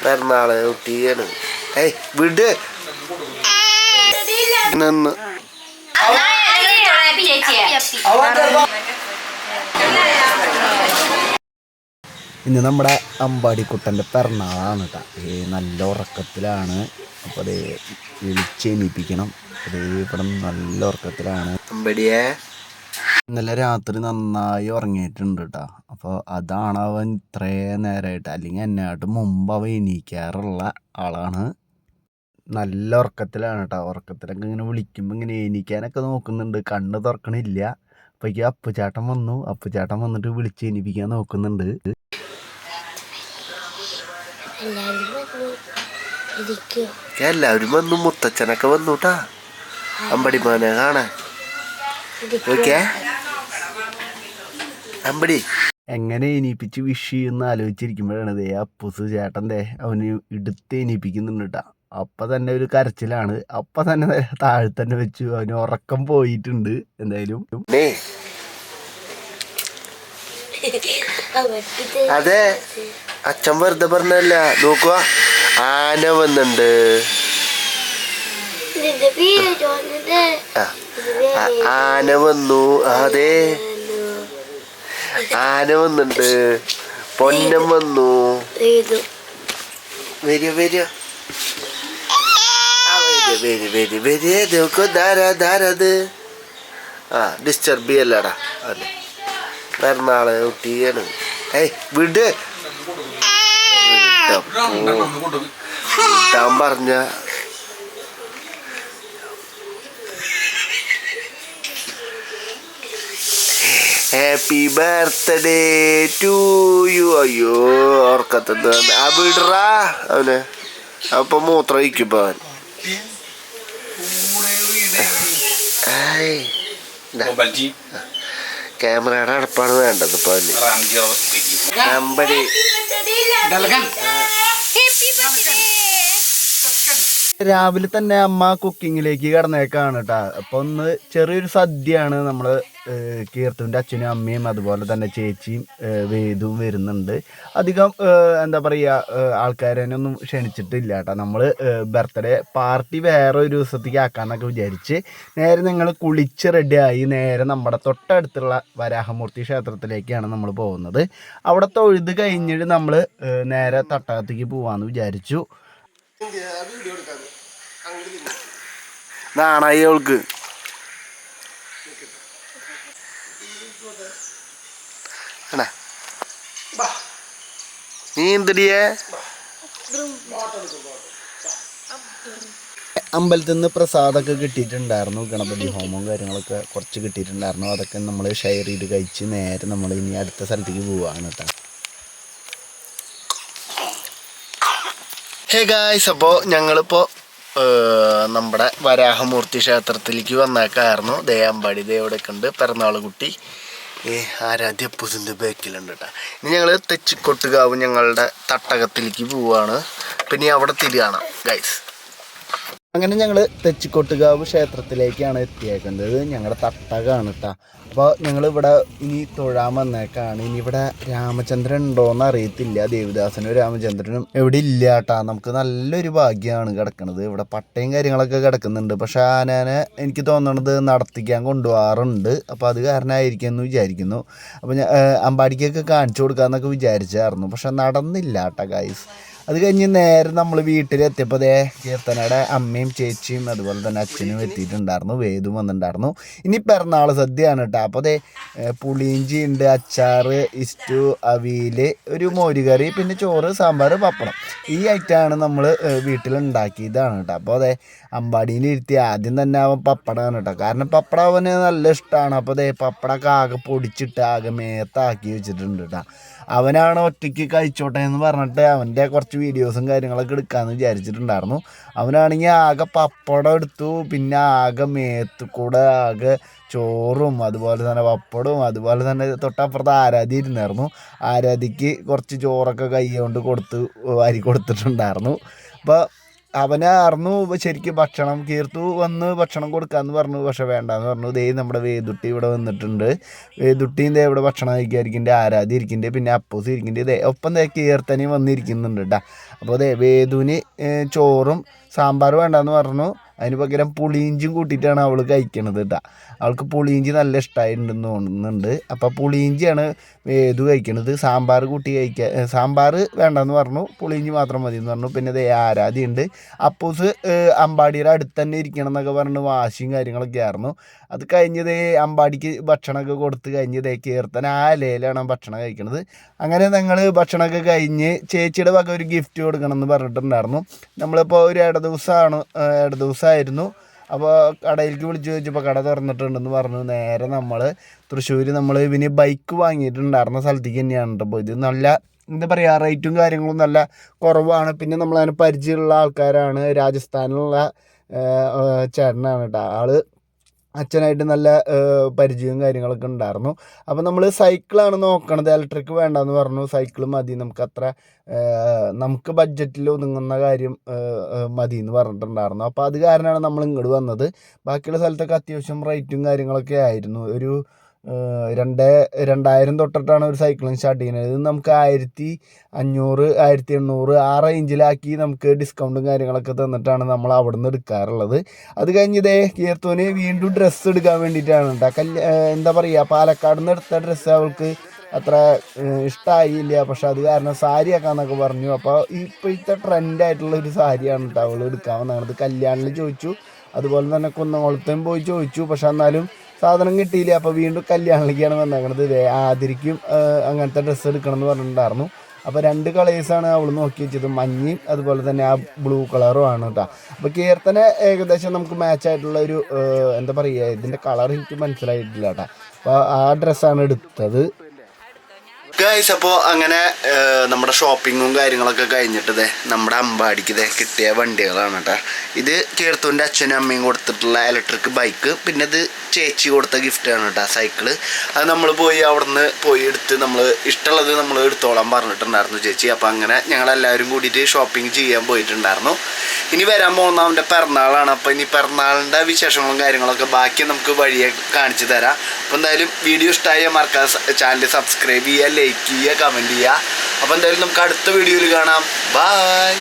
പിറന്നാള് കുട്ടിയാണ്. ഏയ് വിട് നിന്ന് ഇന്ന് നമ്മുടെ അമ്പാടിക്കുട്ടൻ്റെ പിറന്നാളാണ് കേട്ടോ. നല്ല ഉറക്കത്തിലാണ്. അപ്പോൾ അത് വിളിച്ചെണീപ്പിക്കണം. അത് ഇവിടെ നല്ല ഉറക്കത്തിലാണ്. അമ്പടിയെ ഇന്നലെ രാത്രി നന്നായി ഉറങ്ങിയിട്ടുണ്ട് കേട്ടോ. അപ്പോൾ അതാണ് അവൻ ഇത്രയും നേരമായിട്ട്, അല്ലെങ്കിൽ എന്നായിട്ട് മുമ്പ് അവൻ എണീക്കാറുള്ള ആളാണ്. നല്ല ഉറക്കത്തിലാണ് കേട്ടോ. ഉറക്കത്തിലൊക്കെ ഇങ്ങനെ വിളിക്കുമ്പോൾ ഇങ്ങനെ എണീക്കാനൊക്കെ നോക്കുന്നുണ്ട്, കണ്ണ് തുറക്കണില്ല. അപ്പോഴേക്കും അപ്പുചേട്ടൻ വന്നു. അപ്പുചേട്ടൻ വന്നിട്ട് വിളിച്ച് എണീപ്പിക്കാൻ നോക്കുന്നുണ്ട്. എല്ലാവരും വന്നു, മുത്തച്ഛനൊക്കെ വന്നുട്ടാ അമ്പടിമാനെ കാണാൻ. അമ്പടി എങ്ങനെ എണീപ്പിച്ച് വിഷ് ചെയ്യുമെന്ന് ആലോചിച്ചിരിക്കുമ്പോഴാണ് ദേ അപ്പൂസ് ചേട്ടൻ അവന് എടുത്ത് എണീപ്പിക്കുന്നുണ്ട് കേട്ടോ. അപ്പം തന്നെ ഒരു കരച്ചിലാണ്. അപ്പം തന്നെ താഴെ തന്നെ വെച്ചു. അവന് ഉറക്കം പോയിട്ടുണ്ട്. എന്തായാലും അതെ അച്ഛൻ വെറുതെ പറഞ്ഞല്ല. നോക്കുക, ആന വന്നിട്ടുണ്ട്. ആന വന്നു. അതെ ആന വന്നിട്ടുണ്ട്. പൊന്നം വന്നു. വരിക വരിക നോക്കോ. ധാരത് ഡിസ്റ്റർബ് ചെയ്യല്ലടാ. അതെ പിറന്നാള് കുട്ടിയാണ്. ഏയ് വിട് വിട്ടാൻ പറഞ്ഞ ഹാപ്പി ബർത്ത്ഡേ ടു യു. അയ്യോ ഓർക്കത്തത് ആ വിടറാ അവന്. അപ്പൊ മൂത്രം ഒഴിക്കുമ്പോ അവൻ ക്യാമറയുടെ അടുപ്പാണ് വേണ്ടത് ഇപ്പൊ അവന്. അമ്പടി രാവിലെ തന്നെ അമ്മ കുക്കിങ്ങിലേക്ക് കടന്നേക്കാണ് കേട്ടോ. അപ്പോൾ ഒന്ന് ചെറിയൊരു സദ്യയാണ്. നമ്മൾ കീർത്തുവിൻ്റെ അച്ഛനും അമ്മയും അതുപോലെ തന്നെ ചേച്ചിയും വേദുവും വരുന്നുണ്ട്. അധികം എന്താ പറയുക, ആൾക്കാരൊന്നും ക്ഷണിച്ചിട്ടില്ല കേട്ടോ. നമ്മൾ ബർത്ത്ഡേ പാർട്ടി വേറെ ഒരു ദിവസത്തേക്ക് ആക്കാമെന്നൊക്കെ വിചാരിച്ച് നേരെ ഞങ്ങൾ കുളിച്ച് റെഡിയായി നേരെ നമ്മുടെ തൊട്ടടുത്തുള്ള വരാഹമൂർത്തി ക്ഷേത്രത്തിലേക്കാണ് നമ്മൾ പോകുന്നത്. അവിടെ തൊഴുത് കഴിഞ്ഞിട്ട് നമ്മൾ നേരെ തട്ടകത്തേക്ക് പോകാമെന്ന് വിചാരിച്ചു. നാണായി അവൾക്ക്. നീ എന്തടിയേ അമ്പലത്തിൽ നിന്ന് പ്രസാദമൊക്കെ കിട്ടിയിട്ടുണ്ടായിരുന്നു. ഗണപതി ഹോമവും കാര്യങ്ങളൊക്കെ കുറച്ച് കിട്ടിയിട്ടുണ്ടായിരുന്നു. അതൊക്കെ നമ്മൾ ഷെയർ ചെയ്ത് കഴിച്ച് നേരെ നമ്മൾ ഇനി അടുത്ത സ്ഥലത്തേക്ക് പോവുകയാണ് കേട്ടോ. ഹേ ഗായ്സ്, അപ്പോൾ ഞങ്ങളിപ്പോൾ നമ്മുടെ വരാഹമൂർത്തി ക്ഷേത്രത്തിലേക്ക് വന്നേക്കായിരുന്നു. അമ്പാടി ഇവിടെയൊക്കെ ഉണ്ട്. പിറന്നാൾ കുട്ടി ആരാധ്യ അപ്പൂസിൻ്റെ ബാക്കിലുണ്ട് കേട്ടോ. ഇനി ഞങ്ങൾ തെച്ചിക്കൊട്ടുകാവ് ഞങ്ങളുടെ തട്ടകത്തിലേക്ക് പോവുകയാണ്. പിന്നെ അവിടെ തിരിയാണ് ഗൈസ്. അങ്ങനെ ഞങ്ങൾ തെച്ചിക്കൊട്ടുകാവ് ക്ഷേത്രത്തിലേക്കാണ് എത്തിയേക്കുന്നത്. ഞങ്ങളുടെ തട്ടകമാണ് കേട്ടോ. അപ്പോൾ ഞങ്ങളിവിടെ ഇനി തൊഴാൻ വന്നേക്കാണ്. ഇനി ഇവിടെ രാമചന്ദ്രൻ ഉണ്ടോയെന്ന് അറിയത്തില്ല. ദേവദാസനും രാമചന്ദ്രനും എവിടെ ഇല്ല കേട്ടോ. നമുക്ക് നല്ലൊരു ഭാഗ്യമാണ് കിടക്കുന്നത്. ഇവിടെ പട്ടയും കാര്യങ്ങളൊക്കെ കിടക്കുന്നുണ്ട്. പക്ഷേ ആനേനെ എനിക്ക് തോന്നണത് നടത്തിക്കാൻ കൊണ്ടുപോകാറുണ്ട്. അപ്പോൾ അത് കാരണമായിരിക്കും എന്ന് വിചാരിക്കുന്നു. അപ്പോൾ ഞാൻ അമ്പാടിക്കൊക്കെ കാണിച്ചു കൊടുക്കാമെന്നൊക്കെ വിചാരിച്ചായിരുന്നു. പക്ഷെ നടന്നില്ല കേട്ടോ ഗൈസ്. അത് കഴിഞ്ഞ് നേരെ നമ്മൾ വീട്ടിലെത്തിയപ്പോൾ കീർത്തനയുടെ അമ്മയും ചേച്ചിയും അതുപോലെ തന്നെ അച്ഛനും എത്തിയിട്ടുണ്ടായിരുന്നു. വേദും വന്നിട്ടുണ്ടായിരുന്നു. ഇനി പിറന്നാൾ സദ്യയാണ് കേട്ടോ. അപ്പോൾ പുളിയിഞ്ചി ഉണ്ട്, അച്ചാർ, ഇസ്റ്റു, അവിയൽ, ഒരു മോരുകറി, പിന്നെ ചോറ്, സാമ്പാർ, പപ്പടം. ഈ ഐറ്റമാണ് നമ്മൾ വീട്ടിലുണ്ടാക്കിയതാണ് കേട്ടോ. അപ്പോൾ അമ്പാടിയിൽ ഇരുത്തി ആദ്യം തന്നെ അവൻ പപ്പടമാണ് കേട്ടോ. കാരണം പപ്പടം അവന് നല്ല ഇഷ്ടമാണ്. അപ്പോൾ പപ്പടമൊക്കെ ആകെ പൊടിച്ചിട്ട് ആകെ മേത്താക്കി വെച്ചിട്ടുണ്ട് കേട്ടോ. അവനാണ് ഒറ്റയ്ക്ക് കഴിച്ചോട്ടെ എന്ന് പറഞ്ഞിട്ട് അവൻ്റെ കുറച്ച് വീഡിയോസും കാര്യങ്ങളൊക്കെ എടുക്കാമെന്ന് വിചാരിച്ചിട്ടുണ്ടായിരുന്നു. അവനാണെങ്കിൽ ആകെ പപ്പടം എടുത്തു. പിന്നെ ആകെ മേത്ത് കൂടെ ആകെ ചോറും അതുപോലെ തന്നെ പപ്പടവും അതുപോലെ തന്നെ തൊട്ടപ്പുറത്ത് ആരാധ്യ ഇരുന്നായിരുന്നു. ആരാധ്യക്ക് കുറച്ച് ചോറൊക്കെ കൈ കൊണ്ട് കൊടുത്ത് വാരി കൊടുത്തിട്ടുണ്ടായിരുന്നു. അപ്പോൾ അവനായിരുന്നു ശരിക്കും ഭക്ഷണം. കീർത്തു വന്ന് ഭക്ഷണം കൊടുക്കാമെന്ന് പറഞ്ഞു, പക്ഷെ വേണ്ടാന്ന് പറഞ്ഞു. ദേ നമ്മുടെ വേദുട്ടി ഇവിടെ വന്നിട്ടുണ്ട്. വേദുട്ടിയും ദേ ഇവിടെ ഭക്ഷണം കഴിക്കാതിരിക്കുന്നുണ്ട്, ആരാധ്യ ഇരിക്കുന്നുണ്ട്, പിന്നെ അപ്പൂസ് ഇരിക്കുന്നുണ്ട്. ദേ ഒപ്പം ദേ കീർത്തനയും വന്നിരിക്കുന്നുണ്ട് കേട്ടോ. അപ്പോൾ ദേ വേദുവിന് ചോറും സാമ്പാർ വേണ്ടാന്ന് പറഞ്ഞു, അതിന് പകരം പുളിയിഞ്ചും കൂട്ടിയിട്ടാണ് അവൾ കഴിക്കണത് കേട്ടോ. അവൾക്ക് പുളിയിഞ്ചി നല്ല ഇഷ്ടമായിട്ടുണ്ടെന്ന് തോന്നുന്നുണ്ട്. അപ്പോൾ പുളിയിഞ്ചിയാണ് വേദു കഴിക്കണത്. സാമ്പാർ കൂട്ടി സാമ്പാർ വേണ്ടെന്ന് പറഞ്ഞു, പുളിയിഞ്ചി മാത്രം മതി എന്ന് പറഞ്ഞു. പിന്നെ ദേ ആരാധ്യയുണ്ട്. അപ്പൂസ് അമ്പാടിയുടെ അടുത്ത് തന്നെ ഇരിക്കണം എന്നൊക്കെ പറഞ്ഞ് വാശിയും കാര്യങ്ങളൊക്കെ ആയിരുന്നു. അത് കഴിഞ്ഞതേ അമ്പാടിക്ക് ഭക്ഷണമൊക്കെ കൊടുത്ത് കഴിഞ്ഞതേ കീർത്തന ആ ഇലയിലാണ് ഭക്ഷണം കഴിക്കണത്. അങ്ങനെ ഞങ്ങൾ ഭക്ഷണമൊക്കെ കഴിഞ്ഞ് ചേച്ചിയുടെ വക ഒരു ഗിഫ്റ്റ് കൊടുക്കണം എന്ന് പറഞ്ഞിട്ടുണ്ടായിരുന്നു. നമ്മളിപ്പോൾ ഒരു ഇടദിവസമായിരുന്നു. അപ്പോൾ കടയിലേക്ക് വിളിച്ച് ചോദിച്ചപ്പോൾ കട തുറന്നിട്ടുണ്ടെന്ന് പറഞ്ഞു. നേരെ നമ്മൾ തൃശ്ശൂർ ഇവന് ബൈക്ക് വാങ്ങിയിട്ടുണ്ടായിരുന്ന സ്ഥലത്തേക്ക് തന്നെയാണ് കേട്ടോ പോയത്. നല്ല എന്താ പറയുക, റേറ്റും കാര്യങ്ങളും നല്ല കുറവാണ്. പിന്നെ നമ്മളതിന് പരിചയമുള്ള ആൾക്കാരാണ്. രാജസ്ഥാനിലുള്ള ചേട്ടനാണ് കേട്ടോ. ആള് അച്ഛനായിട്ട് നല്ല പരിചയവും കാര്യങ്ങളൊക്കെ ഉണ്ടായിരുന്നു. അപ്പോൾ നമ്മൾ സൈക്കിളാണ് നോക്കണത്, ഇലക്ട്രിക് വേണ്ടെന്ന് പറഞ്ഞു. സൈക്കിൾ മതി, നമുക്ക് ബഡ്ജറ്റിൽ ഒതുങ്ങുന്ന കാര്യം മതി എന്ന് പറഞ്ഞിട്ടുണ്ടായിരുന്നു. അപ്പോൾ അത് കാരണമാണ് നമ്മൾ ഇങ്ങോട്ട് വന്നത്. ബാക്കിയുള്ള സ്ഥലത്തൊക്കെ അത്യാവശ്യം റേറ്റും കാര്യങ്ങളൊക്കെ ആയിരുന്നു. ഒരു 2000 തൊട്ടിട്ടാണ് ഒരു സൈക്കിളിന് സ്റ്റാർട്ട് ചെയ്യുന്നത്. ഇത് നമുക്ക് 1500 1800 ആ റേഞ്ചിലാക്കി നമുക്ക് ഡിസ്കൗണ്ടും കാര്യങ്ങളൊക്കെ തന്നിട്ടാണ് നമ്മൾ അവിടെ നിന്ന് എടുക്കാറുള്ളത്. അത് കഴിഞ്ഞ് ഇതേ കീർത്തുവിന് വീണ്ടും ഡ്രസ്സ് എടുക്കാൻ വേണ്ടിയിട്ടാണ് കേട്ടോ. എന്താ പറയുക, പാലക്കാട് നിന്ന് എടുത്ത ഡ്രസ്സ് അവൾക്ക് അത്ര ഇഷ്ടമായില്ല. പക്ഷെ അത് കാരണം സാരി ആക്കാന്നൊക്കെ പറഞ്ഞു. അപ്പോൾ ഇപ്പോഴത്തെ ട്രെൻഡായിട്ടുള്ള ഒരു സാരിയാണ് കേട്ടോ അവൾ എടുക്കാൻ വന്നത്. കല്യാണിൽ ചോദിച്ചു, അതുപോലെ തന്നെ കുന്നംകുളത്തും പോയി ചോദിച്ചു, പക്ഷെ എന്നാലും സാധനം കിട്ടിയില്ല. അപ്പോൾ വീണ്ടും കല്യാണിലേക്കാണ് വന്നേക്കണത്. ആതിരിക്കും അങ്ങനത്തെ ഡ്രസ്സ് എടുക്കണം എന്ന് പറഞ്ഞിട്ടുണ്ടായിരുന്നു. അപ്പോൾ 2 കളേഴ്സാണ് അവൾ നോക്കി വെച്ചത്, മഞ്ഞയും അതുപോലെ തന്നെ ആ ബ്ലൂ കളറും ആണ് കേട്ടോ. അപ്പോൾ കീർത്തന ഏകദേശം നമുക്ക് മാച്ചായിട്ടുള്ള ഒരു എന്താ പറയുക, ഇതിൻ്റെ കളർ എനിക്ക് മനസ്സിലായിട്ടില്ല കേട്ടോ. അപ്പോൾ ആ ഡ്രസ്സാണ് എടുത്തത്. ഗൈസ്, അപ്പോൾ അങ്ങനെ നമ്മുടെ ഷോപ്പിങ്ങും കാര്യങ്ങളൊക്കെ കഴിഞ്ഞിട്ട് നമ്മുടെ അമ്പാടിക്ക് കിട്ടിയ വണ്ടികളാണ് കേട്ടോ. ഇത് കീർത്തുവിൻ്റെ അച്ഛനും അമ്മയും കൊടുത്തിട്ടുള്ള ഇലക്ട്രിക് ബൈക്ക്, പിന്നെ ഇത് ചേച്ചി കൊടുത്ത ഗിഫ്റ്റാണ് കേട്ടോ സൈക്കിള്. അത് നമ്മൾ അവിടുന്ന് എടുത്ത് നമ്മൾ ഇഷ്ടമുള്ളത് നമ്മൾ എടുത്തോളാൻ പറഞ്ഞിട്ടുണ്ടായിരുന്നു ചേച്ചി. അപ്പോൾ അങ്ങനെ ഞങ്ങളെല്ലാവരും കൂടിയിട്ട് ഷോപ്പിംഗ് ചെയ്യാൻ പോയിട്ടുണ്ടായിരുന്നു. ഇനി വരാൻ പോകുന്ന അവൻ്റെ പിറന്നാളാണ്. അപ്പോൾ ഇനി പിറന്നാളിൻ്റെ വിശേഷങ്ങളും കാര്യങ്ങളൊക്കെ ബാക്കി നമുക്ക് വഴിയെ കാണിച്ചു തരാം. അപ്പോൾ എന്തായാലും വീഡിയോ ഇഷ്ടമായ മറക്കാതെ ചാനൽ സബ്സ്ക്രൈബ് ചെയ്യുക, ലൈക്ക് ചെയ്യുക, കമൻറ്റ് ചെയ്യുക. അപ്പോൾ എന്തായാലും നമുക്ക് അടുത്ത വീഡിയോയിൽ കാണാം. ബൈ.